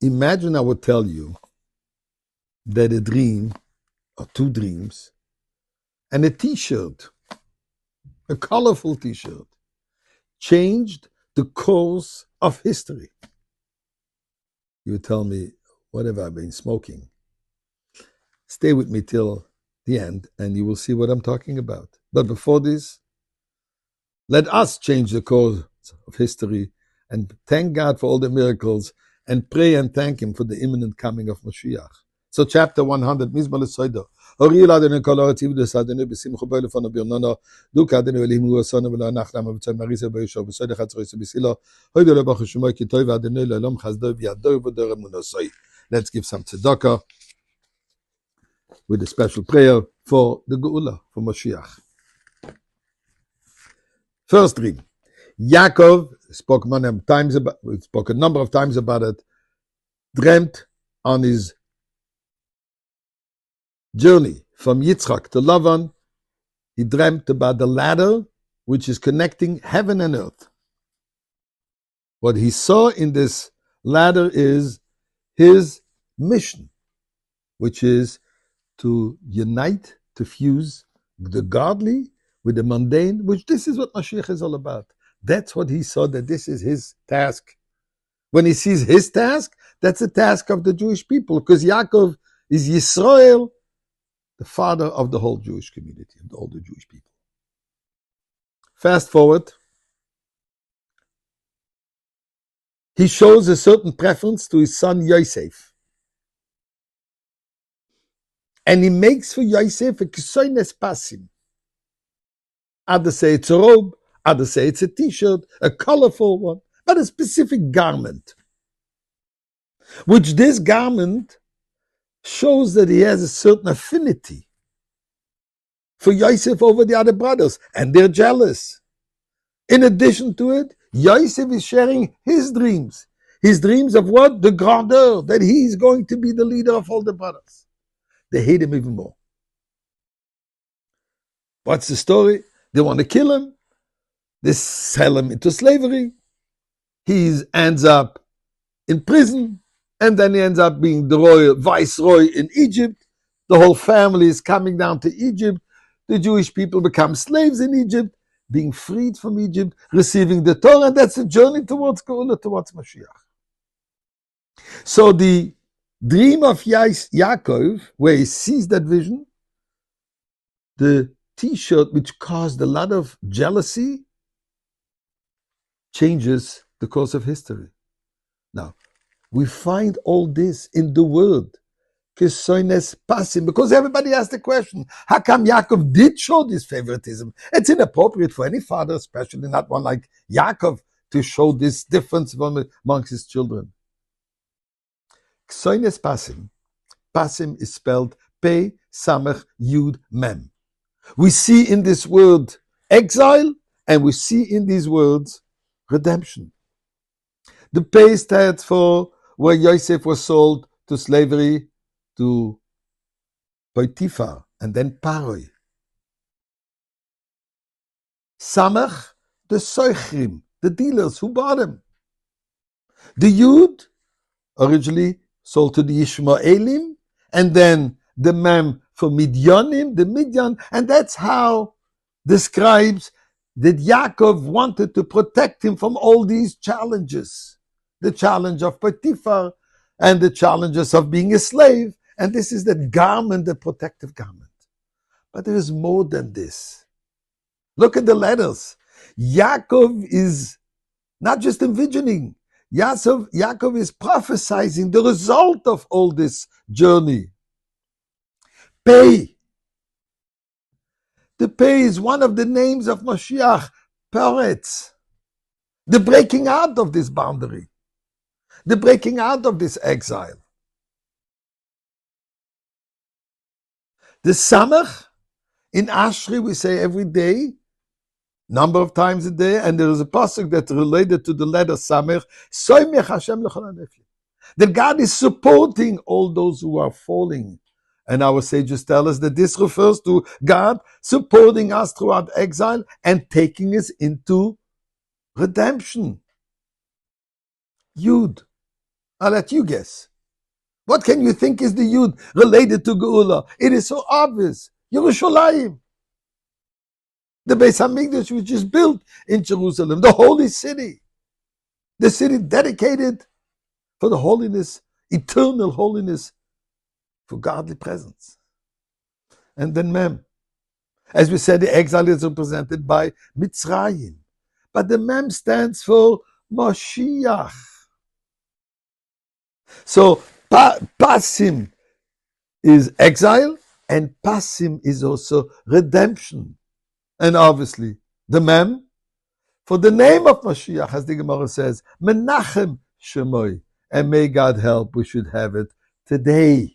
Imagine I would tell you that a dream, or two dreams, and a t-shirt, a colorful t-shirt, changed the course of history. You would tell me, what have I been smoking? Stay with me till the end and you will see what I'm talking about. But before this, let us change the course of history and thank God for all the miracles and pray and thank Him for the imminent coming of Mashiach. So chapter 100, Mizmor L'Soido. Hori Adonai kol ha'otiv d'Adonai b'simcha bo lefono birnono duka Adonai Elohim hu osonu v'lo anach lama v'tzoi marisa b'yosho v'soid chatzrois v'silo hoido lo baruch Shemo ki tov Adonai le'olam chasdo v'yado v'dor emunosoi. Let's give some tzedakah with a special prayer for the Geula, for Mashiach. First dream. Yaakov spoke a number of times about it, dreamt on his journey from Yitzchak to Lavan. He dreamt about the ladder which is connecting heaven and earth. What he saw in this ladder is his mission, which is to unite, to fuse the godly with the mundane, which this is what Mashiach is all about. That's what he saw, that this is his task. When he sees his task, that's the task of the Jewish people, because Yaakov is Yisrael, the father of the whole Jewish community, of all the Jewish people. Fast forward. He shows a certain preference to his son Yosef. And he makes for Yosef a kisoines pasim. Others say it's a robe, others say it's a t-shirt, a colorful one, but a specific garment. Which this garment shows that he has a certain affinity for Yosef over the other brothers, and they're jealous. In addition to it, Yosef is sharing his dreams. His dreams of what? The grandeur, that he's going to be the leader of all the brothers. They hate him even more. What's the story? They want to kill him. They sell him into slavery. He ends up in prison, and then he ends up being the royal viceroy in Egypt. The whole family is coming down to Egypt. The Jewish people become slaves in Egypt, being freed from Egypt, receiving the Torah, and that's a journey towards Geula, towards Mashiach. So the dream of Yaakov, where he sees that vision, the t-shirt which caused a lot of jealousy, changes the course of history. Now, we find all this in the word, kisoines pasim, because everybody asked the question, how come Yaakov did show this favoritism? It's inappropriate for any father, especially not one like Yaakov, to show this difference amongst his children. Kisoines pasim. Pasim is spelled Pei Samech Yud Mem. We see in this word exile, and we see in these words redemption. The Pei stands for where Yosef was sold to slavery to Potiphar and then Paroi. Samech, the Soichrim, the dealers who bought him. The Yud, originally sold to the Ishmaelim, and then the Mem for Midyanim, the Midyan, and that's how describes that Yaakov wanted to protect him from all these challenges. The challenge of Potiphar and the challenges of being a slave. And this is that garment, the protective garment. But there is more than this. Look at the letters. Yaakov is not just envisioning. Yaakov is prophesying the result of all this journey. Pei. The Pei is one of the names of Mashiach, Peretz. The breaking out of this boundary. The breaking out of this exile. The Samech, in Ashri we say every day, number of times a day, and there is a pasuk that's related to the letter Samech, Soymech Hashem l'chol hanefli. That God is supporting all those who are falling. And our sages tell us that this refers to God supporting us throughout exile and taking us into redemption. Yud. I'll let you guess. What can you think is the Yud related to Geula? It is so obvious. Yerushalayim. The Beis Hamikdash, which is built in Jerusalem, the holy city. The city dedicated for the holiness, eternal holiness, for godly presence. And then Mem. As we said, the exile is represented by Mitzrayim. But the Mem stands for Moshiach. So Pasim is exile, and Pasim is also redemption. And obviously, the Mem, for the name of Mashiach, as the Gemara says, Menachem Shemoy, and may God help, we should have it today.